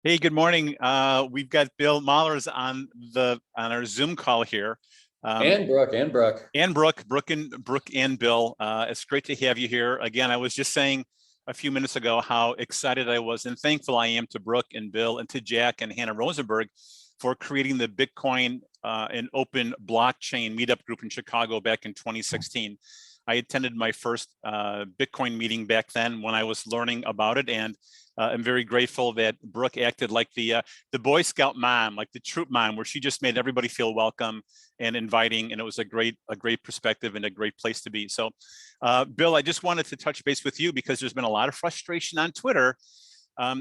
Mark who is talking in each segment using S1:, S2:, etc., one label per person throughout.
S1: Hey, good morning. We've got Bill Mallers on our Zoom call here.
S2: And Brooke.
S1: And Brooke and Bill. It's great to have you here. Again, I was just saying a few minutes ago how excited I was and thankful I am to Brooke and Bill and to Jack and Hannah Rosenberg for creating the Bitcoin and open blockchain meetup group in Chicago back in 2016. I attended my first Bitcoin meeting back then when I was learning about it, and I'm very grateful that Brooke acted like the Boy Scout mom, like the troop mom, where she just made everybody feel welcome and inviting, and it was a great perspective and a great place to be. So, Bill, I just wanted to touch base with you because there's been a lot of frustration on Twitter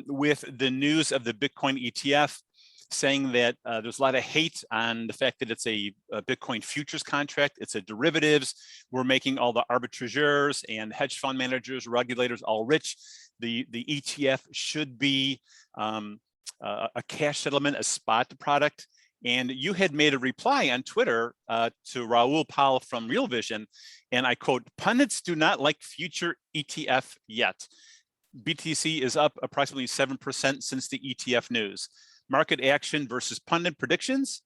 S1: with the news of the Bitcoin ETF, saying that there's a lot of hate on the fact that it's a Bitcoin futures contract. It's a derivatives. We're making all the arbitrageurs and hedge fund managers, regulators all rich. The ETF should be a cash settlement, a spot product. And you had made a reply on Twitter to Raoul Pal from Real Vision, and I quote, "Pundits do not like future ETF yet. BTC is up approximately 7% since the ETF news. Market action versus pundit predictions.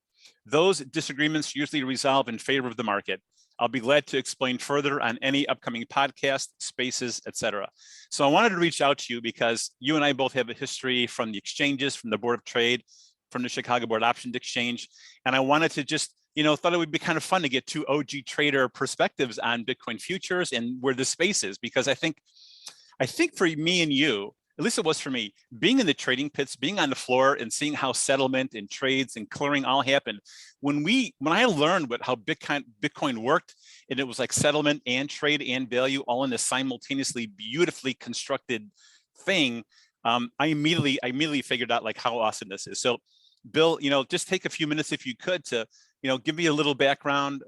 S1: Those disagreements usually resolve in favor of the market. I'll be glad to explain further on any upcoming podcast, spaces, etc." So I wanted to reach out to you because you and I both have a history from the exchanges, from the Board of Trade, from the Chicago Board Options Exchange. And I wanted to just, thought it would be kind of fun to get two OG trader perspectives on Bitcoin futures and where the space is, because I think for me and you, at least it was for me, being in the trading pits, being on the floor and seeing how settlement and trades and clearing all happened. When I learned how Bitcoin worked, and it was like settlement and trade and value all in a simultaneously beautifully constructed thing, I immediately figured out like how awesome this is. So, Bill, just take a few minutes if you could to, give me a little background,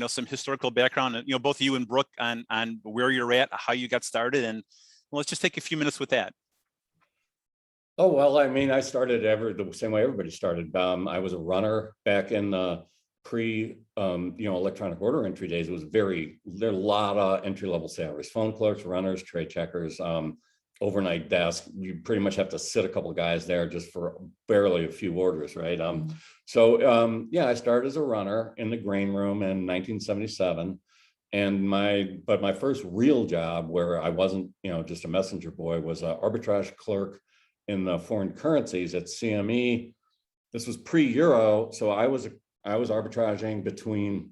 S1: some historical background, and both you and Brooke on where you're at, how you got started, and let's just take a few minutes with that.
S2: Oh, well, I mean, I started the same way everybody started. I was a runner back in the electronic order entry days. There are a lot of entry-level salaries, phone clerks, runners, trade checkers, overnight desk. You pretty much have to sit a couple of guys there just for barely a few orders, right? I started as a runner in the grain room in 1977. And my first real job, where I wasn't, just a messenger boy, was an arbitrage clerk in the foreign currencies at CME. This was pre-Euro, so I was arbitraging between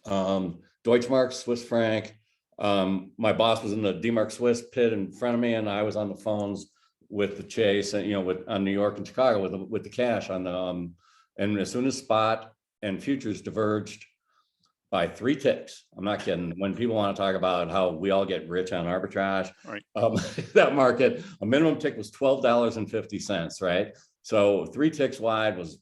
S2: Deutschmark, Swiss franc. My boss was in the D-Mark Swiss pit in front of me, and I was on the phones with the Chase, and on New York and Chicago with the cash on the and as soon as spot and futures diverged by 3 ticks. I'm not kidding. When people want to talk about how we all get rich on arbitrage,
S1: right.
S2: That market, a minimum tick was $12.50, right? So 3 ticks wide was,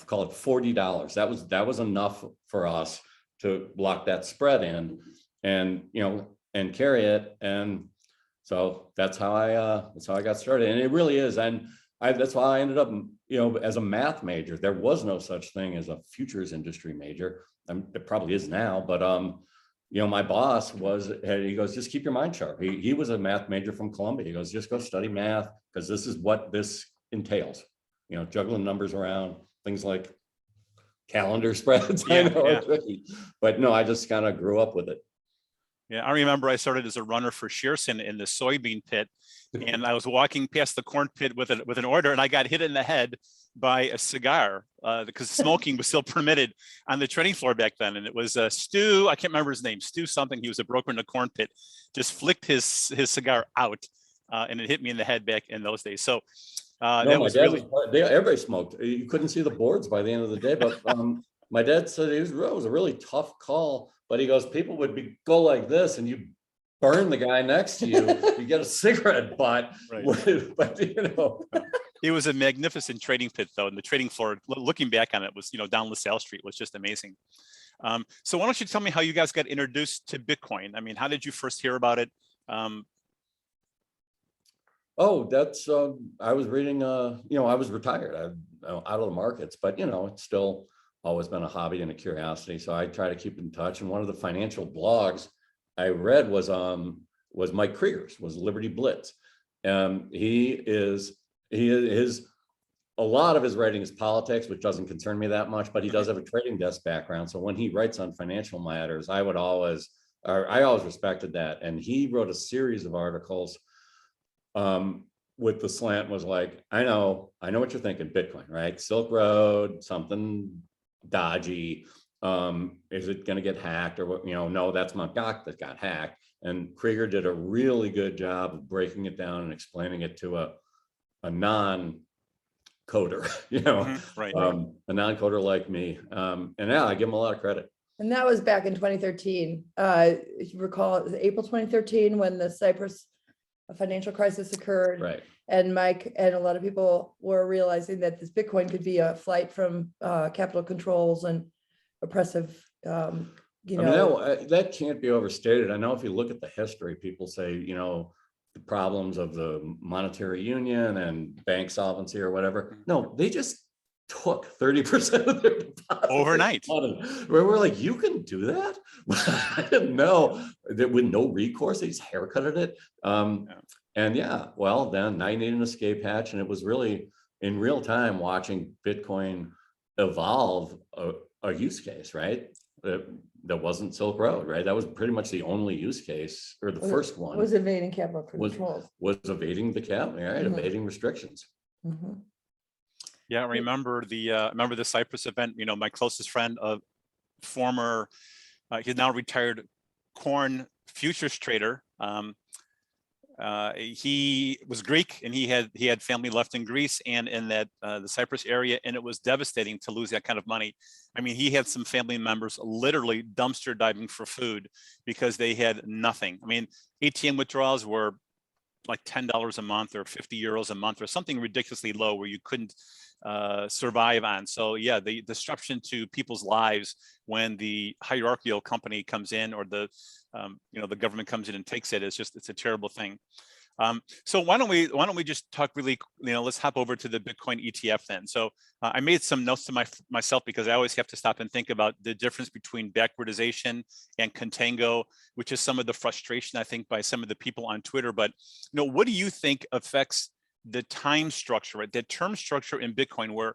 S2: call it $40. That was enough for us to lock that spread in, and and carry it. And so that's how I got started. And it really is. And that's why I ended up, as a math major. There was no such thing as a futures industry major. It probably is now, but my boss he goes, just keep your mind sharp. He was a math major from Columbia. He goes, just go study math, because this is what this entails. Juggling numbers around, things like calendar spreads.
S1: Yeah,
S2: I know
S1: yeah.
S2: are tricky, but no, I just kind of grew up with it.
S1: Yeah, I remember I started as a runner for Shearson in the soybean pit, and I was walking past the corn pit with an order, and I got hit in the head by a cigar because smoking was still permitted on the trading floor back then. And it was Stu, I can't remember his name, Stu something. He was a broker in the corn pit, just flicked his cigar out, and it hit me in the head back in those days. So that was really
S2: everybody smoked. You couldn't see the boards by the end of the day, but my dad said it was a really tough call. But he goes, people would go like this, and you burn the guy next to you. You get a cigarette butt.
S1: Right.
S2: But
S1: It was a magnificent trading pit, though, and the trading floor, looking back on it, was down LaSalle Street, was just amazing. So why don't you tell me how you guys got introduced to Bitcoin? I mean, how did you first hear about it?
S2: That's I was reading. I was retired. Out of the markets, but it's still always been a hobby and a curiosity. So I try to keep in touch. And one of the financial blogs I read was Mike Krieger's, was Liberty Blitz. He is a lot of his writing is politics, which doesn't concern me that much, but he does have a trading desk background. So when he writes on financial matters, I always respected that. And he wrote a series of articles with the slant was like, I know what you're thinking, Bitcoin, right? Silk Road, something dodgy. Is it going to get hacked or what? No, that's Mt. Gox that got hacked. And Krieger did a really good job of breaking it down and explaining it to a non-coder,
S1: Right.
S2: a non-coder like me. And yeah, I give him a lot of credit.
S3: And that was back in 2013. If you recall, it was April 2013 when the Cyprus financial crisis occurred.
S2: Right.
S3: And Mike and a lot of people were realizing that this Bitcoin could be a flight from capital controls and oppressive,
S2: that can't be overstated. I know if you look at the history, people say, the problems of the monetary union and bank solvency or whatever. No, they just took 30% of their deposits
S1: overnight.
S2: Where we're like, you can do that? I didn't know that with no recourse, they just haircutted it. And yeah, well, then I needed an escape hatch, and it was really in real time watching Bitcoin evolve a use case, right? That wasn't Silk Road, right? That was pretty much the only use case, or the first one.
S3: Was evading capital controls.
S2: Was evading the cap, right? Mm-hmm. Evading restrictions.
S3: Mm-hmm.
S1: Yeah, I remember the Cyprus event. My closest friend, former, he's now retired corn futures trader. He was Greek, and he had family left in Greece and in that the Cyprus area, and it was devastating to lose that kind of money. I mean, he had some family members literally dumpster diving for food because they had nothing. I mean, ATM withdrawals were like $10 a month or 50 euros a month or something ridiculously low where you couldn't survive on. So yeah, the disruption to people's lives when the hierarchical company comes in or the government comes in and takes it is it's a terrible thing. So why don't we just talk really, let's hop over to the Bitcoin ETF then. So I made some notes to myself because I always have to stop and think about the difference between backwardation and contango, which is some of the frustration, I think, by some of the people on Twitter. But, what do you think affects the time structure, right? The term structure in Bitcoin where,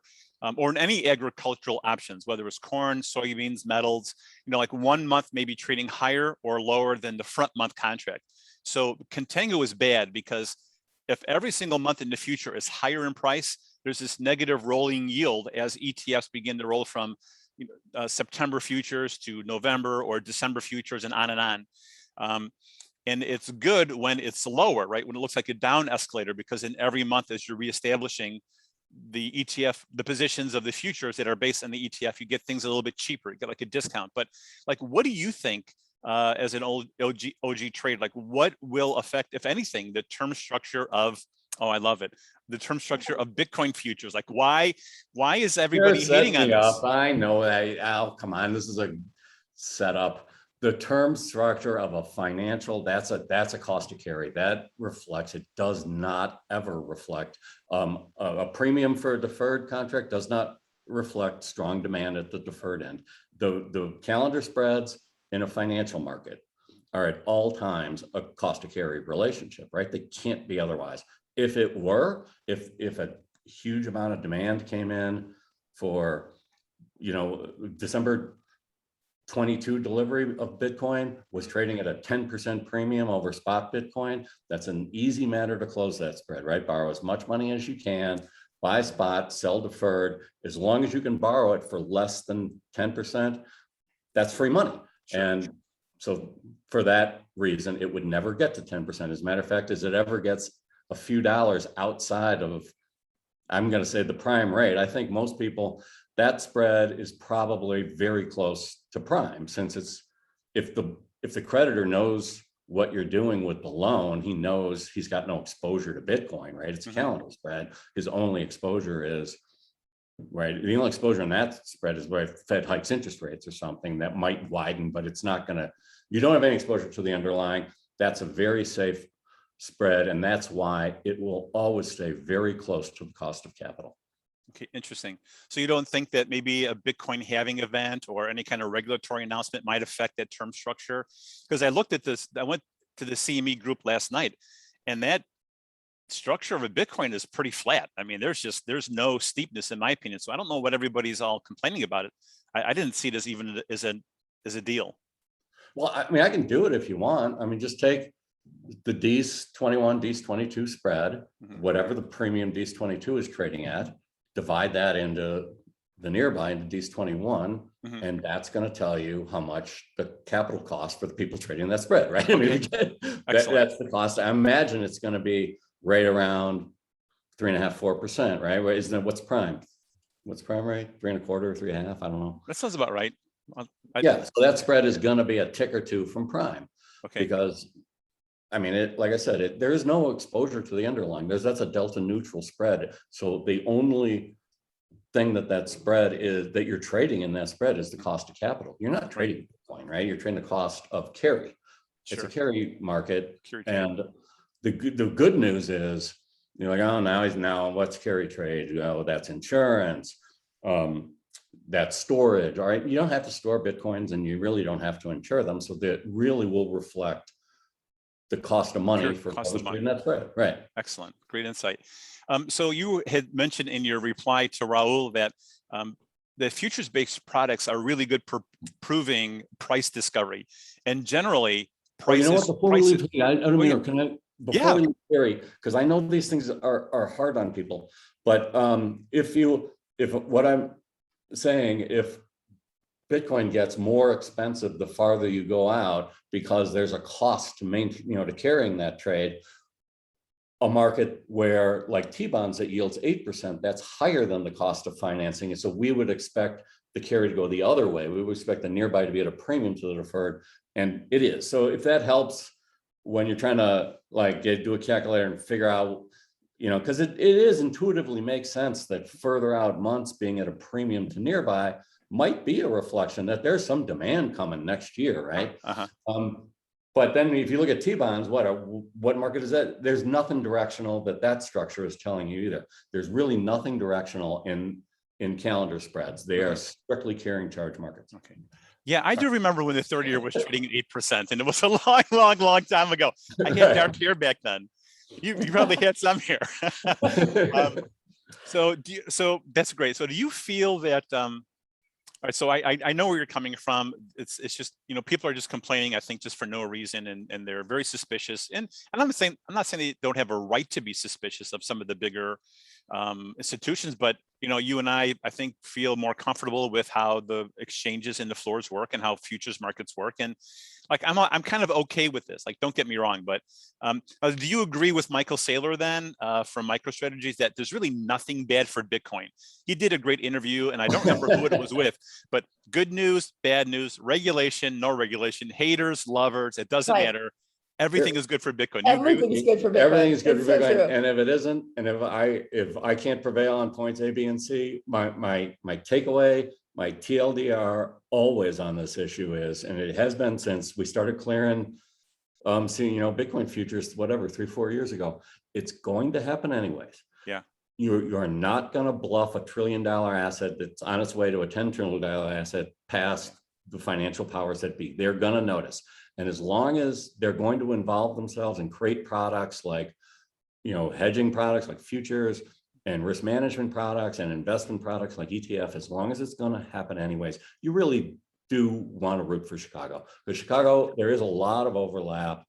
S1: or in any agricultural options, whether it's corn, soybeans, metals, like 1 month may be trading higher or lower than the front month contract. So contango is bad because if every single month in the future is higher in price, there's this negative rolling yield as ETFs begin to roll from September futures to November or December futures and on and on. And it's good when it's lower, right? When it looks like a down escalator, because in every month as you're reestablishing the ETF, the positions of the futures that are based on the ETF, you get things a little bit cheaper, you get like a discount. But like, what do you think as an OG trade, like what will affect, if anything, the term structure of, oh, I love it, the term structure of Bitcoin futures? Like why is everybody hating on this?
S2: I know that. Oh, come on, this is a setup. The term structure of a financial, that's a cost to carry. That reflects, it does not ever reflect a premium for a deferred contract, does not reflect strong demand at the deferred end. The calendar spreads in a financial market are at all times a cost to carry relationship, right? They can't be otherwise. If it were, if a huge amount of demand came in for, December 22 delivery of Bitcoin was trading at a 10% premium over spot Bitcoin, that's an easy matter to close that spread, right? Borrow as much money as you can, buy spot, sell deferred. As long as you can borrow it for less than 10%, that's free money. Sure. And so for that reason, it would never get to 10%. As a matter of fact, as it ever gets a few dollars outside of, I'm going to say, the prime rate, I think most people, that spread is probably very close to prime, since it's, if the creditor knows what you're doing with the loan, he knows he's got no exposure to Bitcoin, right? It's a calendar spread. His only exposure is, right, the only exposure on that spread is where Fed hikes interest rates or something that might widen, but it's not going to, you don't have any exposure to the underlying. That's a very safe spread, and that's why it will always stay very close to the cost of capital.
S1: Okay, interesting. So you don't think that maybe a Bitcoin halving event or any kind of regulatory announcement might affect that term structure? Because I looked at this, I went to the CME group last night, and that structure of a Bitcoin is pretty flat. I mean, there's no steepness in my opinion. So I don't know what everybody's all complaining about it. I didn't see it as even as a deal.
S2: Well, I mean, I can do it if you want. I mean, just take the D's 21, D's 22 spread, whatever the premium D's 22 is trading at, divide that into the nearby into D's 21, and that's going to tell you how much the capital cost for the people trading that spread, right?
S1: Okay.
S2: I mean, that's the cost. I imagine it's going to be right around 3.5%, 4%, right? Isn't that what's prime? What's prime rate? 3.25, 3.5? I don't know.
S1: That sounds about right.
S2: Yeah, so that spread is going to be a tick or two from prime.
S1: Okay.
S2: Because I mean, like I said, there is no exposure to the underlying. That's a delta neutral spread. So the only thing that spread is that you're trading in that spread is the cost of capital. You're not trading Bitcoin, right? You're trading the cost of carry. Sure. It's a carry market. And the good news is, you're like, oh, now what's carry trade? Oh, that's insurance. That's storage. All right. You don't have to store Bitcoins and you really don't have to insure them. So that really will reflect the cost of money for cost of money. That's right.
S1: Excellent. Great insight. So you had mentioned in your reply to Raul that the futures-based products are really good for proving price discovery. And generally, prices.
S2: You know what? Before we leave, I don't mean, can I, before we leave Gary, because I know these things are hard on people, but if what I'm saying, if Bitcoin gets more expensive the farther you go out because there's a cost to maintain, to carrying that trade, a market where like T-bonds that yields 8%, that's higher than the cost of financing. And so we would expect the carry to go the other way. We would expect the nearby to be at a premium to the deferred, and it is. So if that helps when you're trying to like do a calculator and figure out, because it is intuitively makes sense that further out months being at a premium to nearby might be a reflection that there's some demand coming next year, right? But then if you look at T-bonds, what market is that? There's nothing directional that structure is telling you either. There's really nothing directional in calendar spreads. They are strictly carrying charge markets.
S1: Okay. Yeah, I do remember when the 30-year was trading at 8%, and it was a long time ago. I had dark hair back then. You probably had some hair. So that's great. So do you feel that? All right, so I know where you're coming from. It's just, people are just complaining, I think, just for no reason, and they're very suspicious. And I'm not saying they don't have a right to be suspicious of some of the bigger institutions, but you and I think, feel more comfortable with how the exchanges and the floors work and how futures markets work. And like, I'm kind of okay with this. Like, don't get me wrong, but do you agree with Michael Saylor then from MicroStrategies that there's really nothing bad for Bitcoin? He did a great interview, and I don't remember who it was with, but good news, bad news, regulation, no regulation, haters, lovers, it doesn't matter. Everything is good for Bitcoin.
S3: Everything is good for Bitcoin.
S2: Everything is good for Bitcoin. And if it isn't, and if I can't prevail on points A, B, and C, my takeaway, my TLDR always on this issue is, and it has been since we started clearing, Bitcoin futures, whatever, 3-4 years ago, it's going to happen anyways.
S1: Yeah.
S2: You're not going to bluff a $1 trillion asset that's on its way to a $10 trillion asset past the financial powers that be. They're going to notice. And as long as they're going to involve themselves and create products like, hedging products like futures and risk management products and investment products like ETF, as long as it's going to happen anyways, you really do want to root for Chicago. Because Chicago, there is a lot of overlap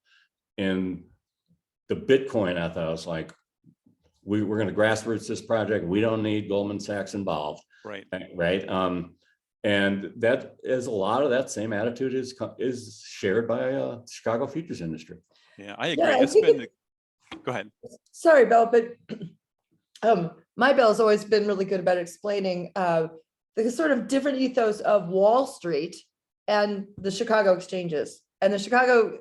S2: in the Bitcoin ethos. Like, we're going to grassroots this project. We don't need Goldman Sachs involved.
S1: Right.
S2: And that is a lot of that same attitude is shared by Chicago futures industry.
S1: Yeah, I agree. Go ahead.
S3: Sorry, Bill, but my Bill has always been really good about explaining the sort of different ethos of Wall Street and the Chicago exchanges. And the Chicago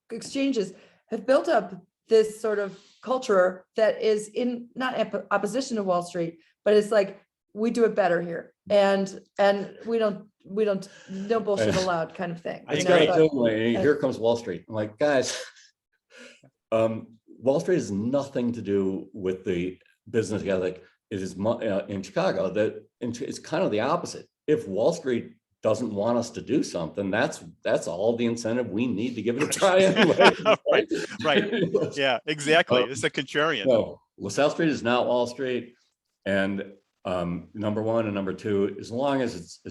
S3: exchanges have built up this sort of culture that is in not opposition to Wall Street, but it's like, we do it better here, and we don't no bullshit allowed kind of thing.
S2: Here comes Wall Street. I'm like, guys, Wall Street has nothing to do with the business ethic. It is in Chicago that it's kind of the opposite. If Wall Street doesn't want us to do something, that's all the incentive we need to give it a try anyway.
S1: Right, right. Yeah, exactly.
S2: Um,
S1: It's a contrarian.
S2: No, LaSalle Street is now Wall Street, and number one and number two, as long as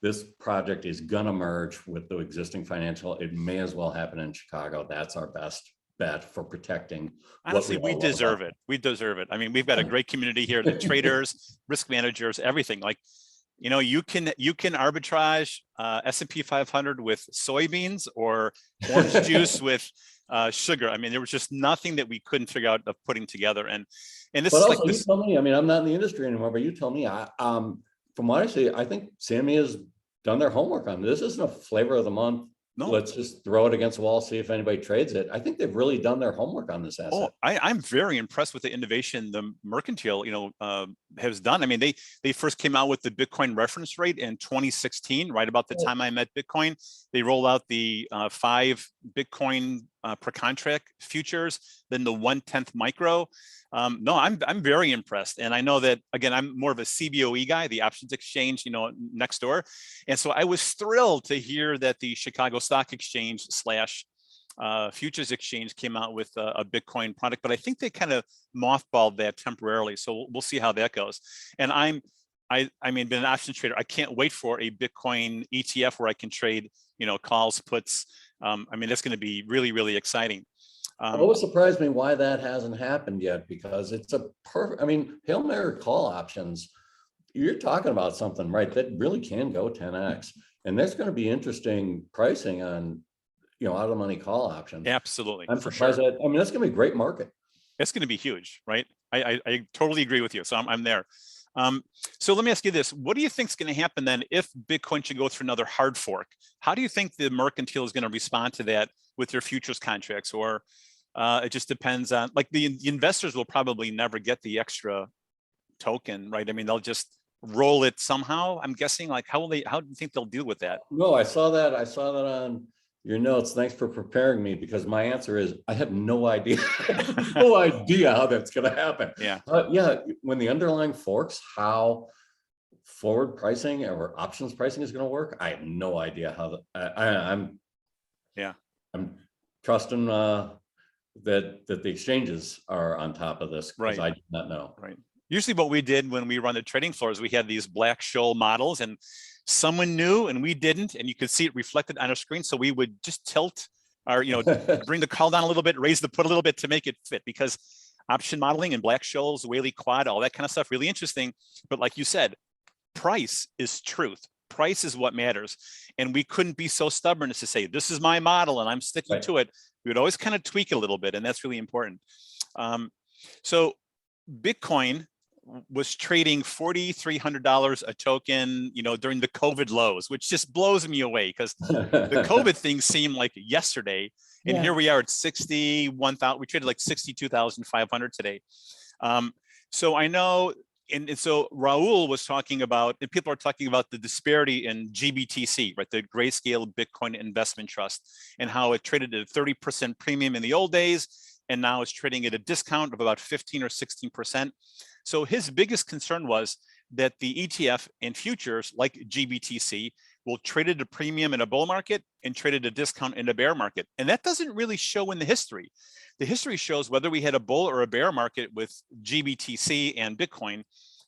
S2: this project is gonna merge with the existing financial, it may as well happen in Chicago. That's our best bet for protecting.
S1: Honestly,
S2: what
S1: we
S2: all love
S1: deserve
S2: about
S1: it. We deserve it. I mean, we've got a great community here, the traders, risk managers, everything. Like, you know, you can arbitrage S&P 500 with soybeans or orange juice with sugar. I mean, there was just nothing that we couldn't figure out of putting together. And this
S2: But
S1: is
S2: also,
S1: like
S2: you
S1: this.
S2: tell me. I mean, I'm not in the industry anymore, but you tell me. From what I see, I think Sammy has done their homework on this. Isn't a flavor of the month.
S1: No.
S2: Let's just throw it against the wall, see if anybody trades it. I think they've really done their homework on this asset.
S1: Oh, I'm very impressed with the innovation the Mercantile, has done. I mean, they first came out with the Bitcoin reference rate in 2016, right about the time I met Bitcoin. They rolled out the 5 Bitcoin per contract futures, then the 1/10 micro. No, I'm very impressed, and I know that again. I'm more of a CBOE guy, the options exchange, next door, and so I was thrilled to hear that the Chicago Stock Exchange / futures exchange came out with a Bitcoin product, but I think they kind of mothballed that temporarily. So we'll see how that goes. And I mean, been an options trader. I can't wait for a Bitcoin ETF where I can trade, calls, puts. I mean, that's going to be really, really exciting.
S2: It always surprised me why that hasn't happened yet, because it's a perfect, I mean, Hail Mary call options, you're talking about something, right, that really can go 10x. And there's going to be interesting pricing on, out of the money call options.
S1: Absolutely.
S2: I'm
S1: for
S2: surprised
S1: sure.
S2: that, I mean, that's going to be a great market.
S1: It's going to be huge, right? I totally agree with you. So I'm there. So let me ask you this. What do you think is going to happen then if Bitcoin should go through another hard fork? How do you think the Mercantile is going to respond to that with their futures contracts? Or it just depends on, like, the investors will probably never get the extra token, right? I mean, they'll just roll it somehow. I'm guessing, like, how do you think they'll deal with that?
S2: No, I saw that on your notes. Thanks for preparing me, because my answer is I have no idea. No idea how that's going to happen.
S1: Yeah.
S2: When the underlying forks, how forward pricing or options pricing is going to work, I have no idea how. I'm trusting that the exchanges are on top of this, because
S1: Right.
S2: I do not know.
S1: Right. Usually what we did when we run the trading floors, we had these Black-Scholes models, and someone knew and we didn't, and you could see it reflected on our screen. So we would just tilt our, bring the call down a little bit, raise the put a little bit to make it fit, because option modeling and Black-Scholes, Whaley quad, all that kind of stuff, really interesting. But like you said, price is truth. Price is what matters. And we couldn't be so stubborn as to say, this is my model and I'm sticking
S2: Right.
S1: to it. We would always kind of tweak a little bit, and that's really important. So Bitcoin was trading $4,300 a token, during the COVID lows, which just blows me away, because the COVID thing seemed like yesterday, and here we are at 61,000. We traded like 62,500 today. So I know, and so Raul was talking about, and people are talking about the disparity in GBTC, right? The Grayscale Bitcoin Investment Trust, and how it traded at a 30% premium in the old days, and now it's trading at a discount of about 15 or 16%. So his biggest concern was that the ETF and futures like GBTC will trade at a premium in a bull market and trade at a discount in a bear market. And that doesn't really show in the history. The history shows whether we had a bull or a bear market with GBTC and Bitcoin,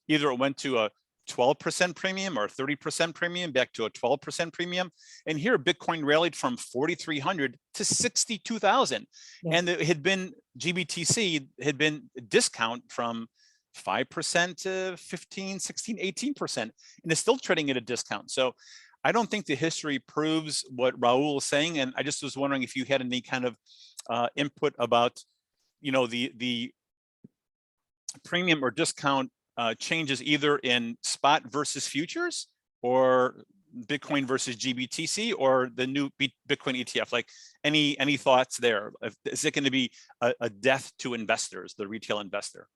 S1: either it went to a 12% premium or 30% premium back to a 12% premium. And here Bitcoin rallied from 4,300 to 62,000.
S3: Yeah.
S1: And it had been, GBTC had been discount from 5% to 15, 16, 18%, and it's still trading at a discount. So I don't think the history proves what Raul is saying. And I just was wondering if you had any kind of input about, the premium or discount changes either in spot versus futures, or Bitcoin versus GBTC, or the new Bitcoin ETF. Like, any thoughts there? Is it going to be a death to investors, the retail investor?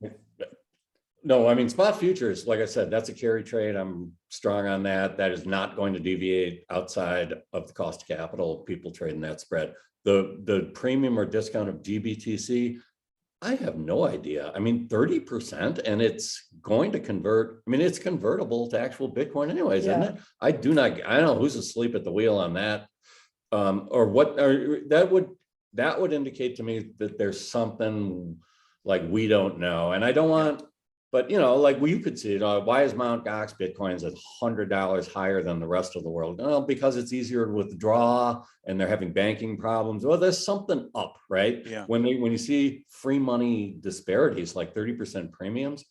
S2: No, I mean, spot futures, like I said, that's a carry trade. I'm strong on that. That is not going to deviate outside of the cost of capital, people trading that spread. The premium or discount of GBTC, I have no idea. I mean, 30%, and it's going to convert. I mean, it's convertible to actual Bitcoin anyways, isn't it? I don't know who's asleep at the wheel on that. Or what, or that would indicate to me that there's something like we don't know. And I don't want, but like you could see, why is Mt. Gox Bitcoin's at $100 higher than the rest of the world? Well, because it's easier to withdraw and they're having banking problems. Well, there's something up, right?
S1: Yeah.
S2: When you see free money disparities, like 30% premiums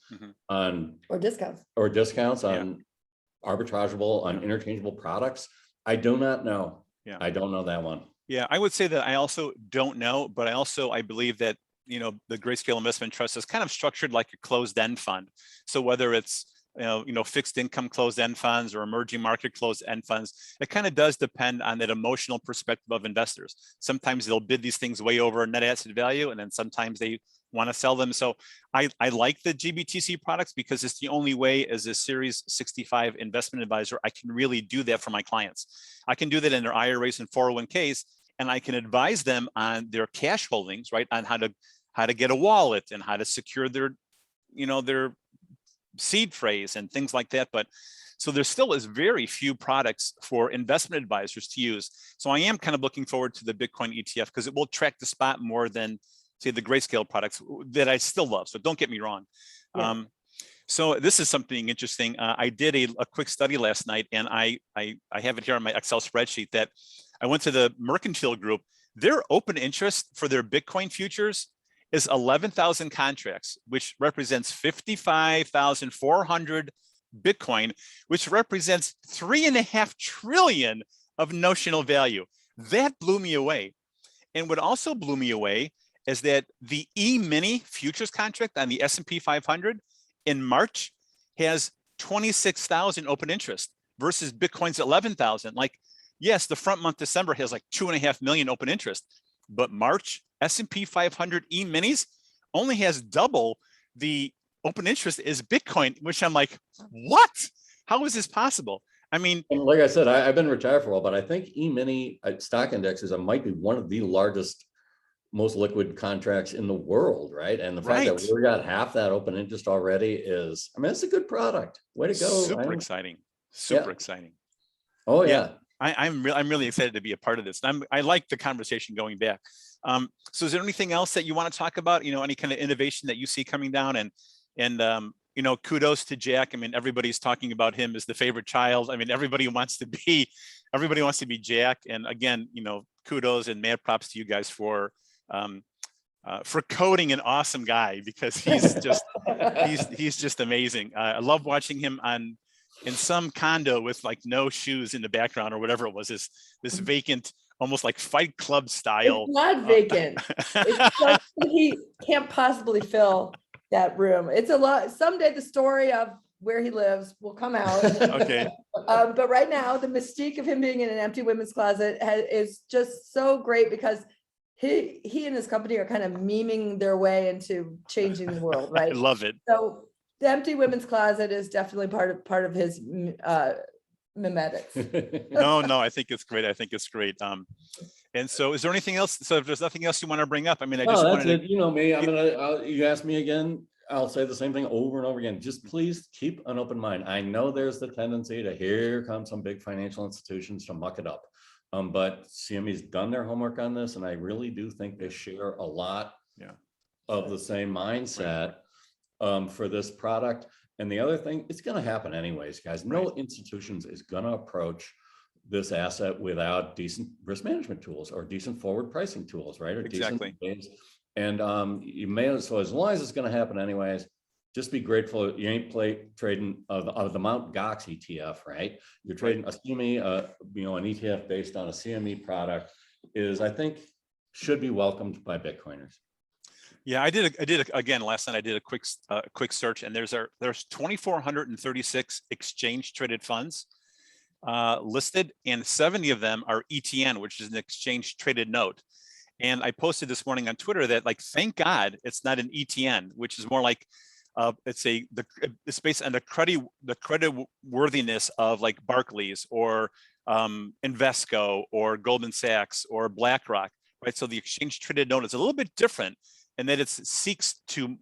S2: on
S3: Or discounts
S2: on arbitrageable, on interchangeable products, I do not know.
S1: Yeah.
S2: I don't know that one.
S1: Yeah, I would say that I also don't know, but I believe that, the Grayscale Investment Trust is kind of structured like a closed-end fund. So whether it's, fixed income closed-end funds or emerging market closed-end funds, it kind of does depend on that emotional perspective of investors. Sometimes they'll bid these things way over net asset value, and then sometimes they want to sell them. So I like the GBTC products because it's the only way as a Series 65 investment advisor, I can really do that for my clients. I can do that in their IRAs and 401ks, and I can advise them on their cash holdings, right? On how to get a wallet and how to secure their seed phrase and things like that. But so there still is very few products for investment advisors to use. So I am kind of looking forward to the Bitcoin ETF because it will track the spot more than, say, the Grayscale products that I still love. So don't get me wrong. Yeah. So this is something interesting. I did a quick study last night, and I have it here on my Excel spreadsheet that I went to the Mercantile Group. Their open interest for their Bitcoin futures is 11,000 contracts, which represents 55,400 Bitcoin, which represents 3.5 trillion of notional value. That blew me away. And what also blew me away is that the E-mini futures contract on the S&P 500 in March has 26,000 open interest versus Bitcoin's 11,000. Like, yes, the front month December has like 2.5 million open interest, but March S&P 500 E-minis only has double the open interest is Bitcoin, which I'm like, what? How is this possible? I mean,
S2: and like I said, I've been retired for a while, but I think E-mini stock indexes might be one of the largest, most liquid contracts in the world, right? And the fact that we got half that open interest already is, I mean, it's a good product. Way to go!
S1: Super exciting. Super exciting.
S2: Oh yeah.
S1: I'm really excited to be a part of this. I like the conversation going back. So is there anything else that you want to talk about? Any kind of innovation that you see coming down, and kudos to Jack. I mean, everybody's talking about him as the favorite child. I mean, everybody wants to be Jack. And again, kudos and mad props to you guys for coding an awesome guy, because he's just amazing. I love watching him in some condo with like no shoes in the background or whatever it was, this vacant, almost like Fight Club style.
S3: It's not vacant. It's like he can't possibly fill that room. It's a lot. Someday the story of where he lives will come out.
S1: Okay.
S3: But right now, the mystique of him being in an empty women's closet is just so great, because he and his company are kind of memeing their way into changing the world, right?
S1: I love it.
S3: So the empty women's closet is definitely part of his memetics.
S2: No,
S1: I think it's great. And so is there anything else? So if there's nothing else you want to bring up, I mean, I just wanted to,
S2: you know me, you ask me again, I'll say the same thing over and over again. Just please keep an open mind. I know there's the tendency to, here come some big financial institutions to muck it up. But CME's done their homework on this, and I really do think they share a lot of the same mindset for this product. And the other thing, it's going to happen anyways, guys. No institutions is going to approach this asset without decent risk management tools or decent forward pricing tools, right? Or
S1: exactly.
S2: Decent and so as long as it's going to happen anyways, just be grateful you ain't trading of the Mt. Gox ETF, right? You're trading a CME, an ETF based on a CME product I think should be welcomed by Bitcoiners.
S1: Yeah, I did again last night. I did a quick search, and there's 2,436 exchange traded funds listed, and 70 of them are ETN, which is an exchange traded note. And I posted this morning on Twitter that, like, thank God it's not an ETN, which is more like it's based on the credit worthiness of like Barclays or Invesco or Goldman Sachs or BlackRock, right? So the exchange traded note is a little bit different and that it seeks to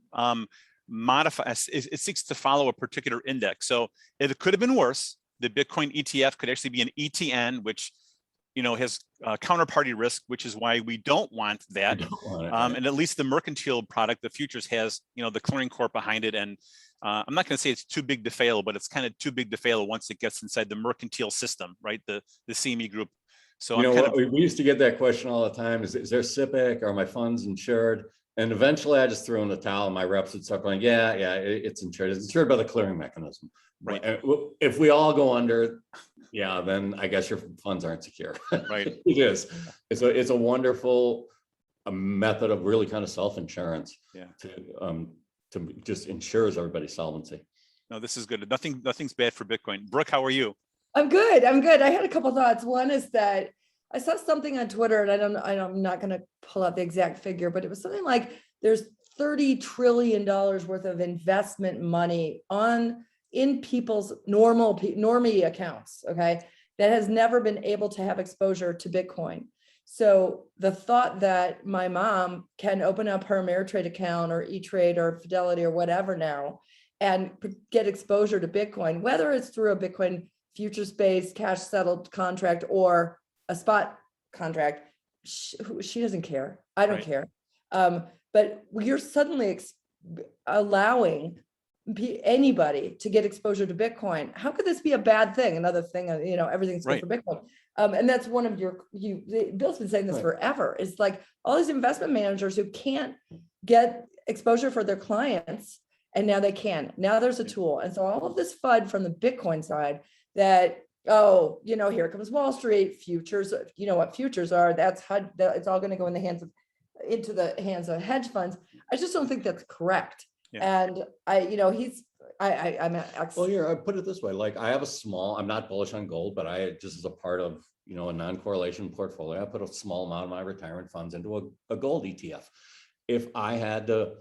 S1: modify, it seeks to follow a particular index. So it could have been worse. The Bitcoin ETF could actually be an ETN, which has counterparty risk, which is why we don't want that.
S2: We don't want it, right.
S1: And at least the mercantile product, the futures, has the clearing corp behind it. And I'm not going to say it's too big to fail, but it's kind of too big to fail once it gets inside the mercantile system, right? The CME group. So
S2: we used to get that question all the time: is there SIPC? Are my funds insured? And eventually, I just threw in the towel, and my reps would start going, "Yeah, it's insured. It's insured by the clearing mechanism."
S1: Right.
S2: If we all go under, then I guess your funds aren't secure.
S1: Right.
S2: It is. It's a wonderful method of really kind of self-insurance.
S1: Yeah.
S2: To just ensures everybody's solvency.
S1: No, this is good. Nothing's bad for Bitcoin. Brooke, how are you?
S3: I'm good. I had a couple thoughts. One is that I saw something on Twitter, and I'm not going to pull out the exact figure, but it was something like there's $30 trillion worth of investment money in people's normie accounts, okay, that has never been able to have exposure to Bitcoin. So the thought that my mom can open up her Ameritrade account or E-Trade or Fidelity or whatever now and get exposure to Bitcoin, whether it's through a Bitcoin futures-based cash settled contract or a spot contract, she doesn't care. I don't care. But you're suddenly allowing anybody to get exposure to Bitcoin. How could this be a bad thing? Another thing, everything's good for Bitcoin. And that's one of Bill's been saying this forever. It's like all these investment managers who can't get exposure for their clients, and now they can. Now there's a tool. And so all of this FUD from the Bitcoin side that, here comes Wall Street, futures, what futures are, that's HUD, it's all going to go into the hands of hedge funds. I just don't think that's correct. Yeah. And I'm
S2: well, here, I put it this way, like I have I'm not bullish on gold, but I just as a part of, a non-correlation portfolio, I put a small amount of my retirement funds into a gold ETF. If I had to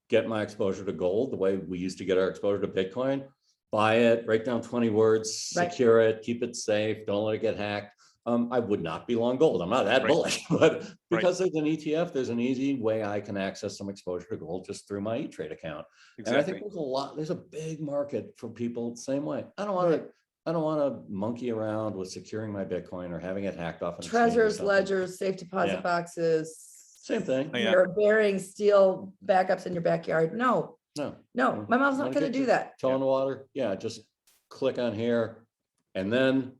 S2: get my exposure to gold the way we used to get our exposure to Bitcoin, buy it, write down 20 words, secure it, keep it safe, don't let it get hacked. I would not be long gold. I'm not that bullish, but because there's an ETF, there's an easy way I can access some exposure to gold just through my E-Trade account. Exactly. And I think there's a big market for people the same way. I don't want to monkey around with securing my Bitcoin or having it hacked off.
S3: Treasurers, ledgers, safe deposit boxes.
S2: Same thing.
S3: You're burying steel backups in your backyard. No, my mom's not going to do that.
S2: Toe in the water. Yeah, just click on here. And then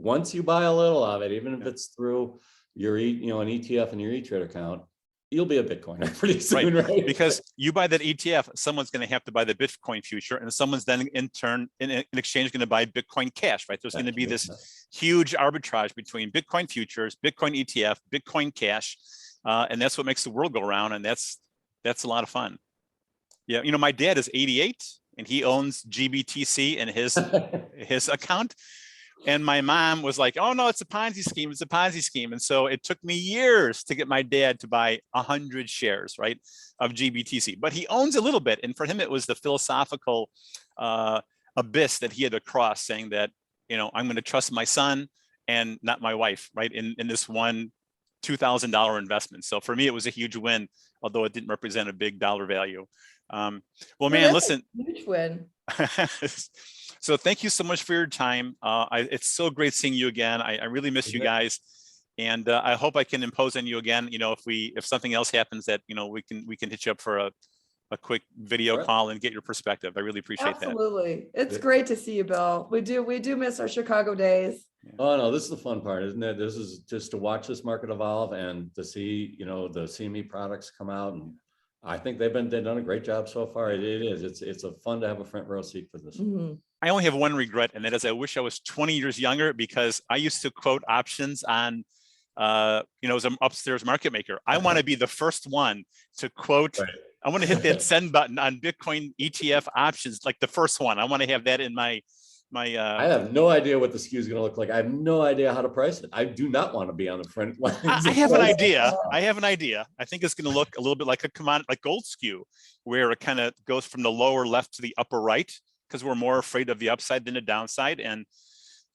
S2: once you buy a little of it, even if it's through your an ETF in your E-Trade account, you'll be a Bitcoiner pretty soon, right?
S1: Because you buy that ETF, someone's going to have to buy the Bitcoin future, and someone's then in exchange going to buy Bitcoin Cash, right? There's going to be this huge arbitrage between Bitcoin futures, Bitcoin ETF, Bitcoin Cash, and that's what makes the world go around, and that's a lot of fun. Yeah, my dad is 88, and he owns GBTC in his account. And my mom was like, "Oh no, it's a Ponzi scheme. It's a Ponzi scheme." And so it took me years to get my dad to buy 100 shares, right, of GBTC. But he owns a little bit, and for him, it was the philosophical abyss that he had to cross, saying that, I'm going to trust my son and not my wife, right, in this one $2,000 investment. So for me, it was a huge win, although it didn't represent a big dollar value. Well, man, listen.
S3: Huge win.
S1: So thank you so much for your time. It's so great seeing you again. I really miss you guys, and I hope I can impose on you again. If something else happens that we can hit you up for a quick video call and get your perspective. I really appreciate that.
S3: Absolutely, it's great to see you, Bill. We do miss our Chicago days.
S2: Oh no, this is the fun part, isn't it? This is just to watch this market evolve and to see the CME products come out, and I think they've done a great job so far. It's a fun to have a front row seat for this.
S3: Mm-hmm.
S1: I only have one regret, and that is I wish I was 20 years younger, because I used to quote options on, as an upstairs market maker. I want to be the first one to quote. Right. I want to hit that send button on Bitcoin ETF options, like the first one. I want to have that in my. I
S2: have no idea what the SKU is going to look like. I have no idea how to price it. I do not want to be on the front line.
S1: I have an idea. I think it's going to look a little bit like a commodity, like gold SKU, where it kind of goes from the lower left to the upper right, because we're more afraid of the upside than the downside. And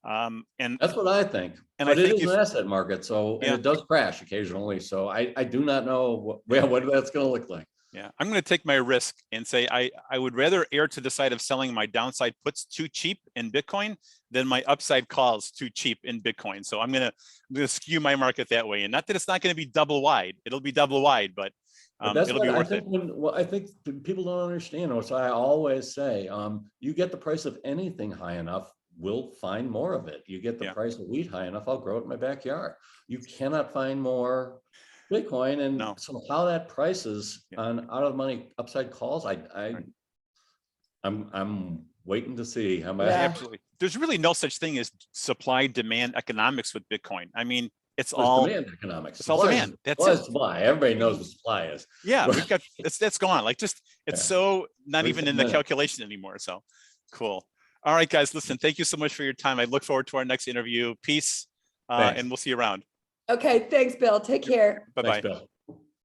S1: And
S2: That's what I think.
S1: And
S2: But
S1: I
S2: it
S1: think
S2: is an asset market, so, and
S1: Yeah.
S2: it does crash occasionally. So I do not know what that's going to look like.
S1: Yeah, I'm going to take my risk and say I would rather err to the side of selling my downside puts too cheap in Bitcoin than my upside calls too cheap in Bitcoin. So I'm going to skew my market that way. And not that it's not going to be double wide. It'll be double wide, but
S2: That's
S1: it'll
S2: what
S1: be
S2: I
S1: worth
S2: think
S1: it.
S2: I think people don't understand, which I always say, you get the price of anything high enough, we'll find more of it. You get the
S1: Yeah.
S2: price of wheat high enough, I'll grow it in my backyard. You cannot find more Bitcoin. And
S1: No.
S2: so how that price is
S1: Yeah.
S2: on out of the money upside calls, I'm waiting to see how much.
S3: Yeah.
S1: Absolutely. There's really no such thing as supply demand economics with Bitcoin. I mean, it's
S2: There's
S1: all
S2: demand economics.
S1: it's all demand. That's it.
S2: Supply. Everybody knows what supply is.
S1: Yeah, we've got that's gone. Like just it's
S2: Yeah.
S1: so not even in the
S2: 37 minutes.
S1: calculation anymore. So cool. All right, guys, listen, thank you so much for your time. I look forward to our next interview. Peace,
S2: Thanks.
S1: and we'll see you around.
S3: Okay, thanks, Bill. Take care.
S1: Bye-bye.
S2: Thanks, Bill.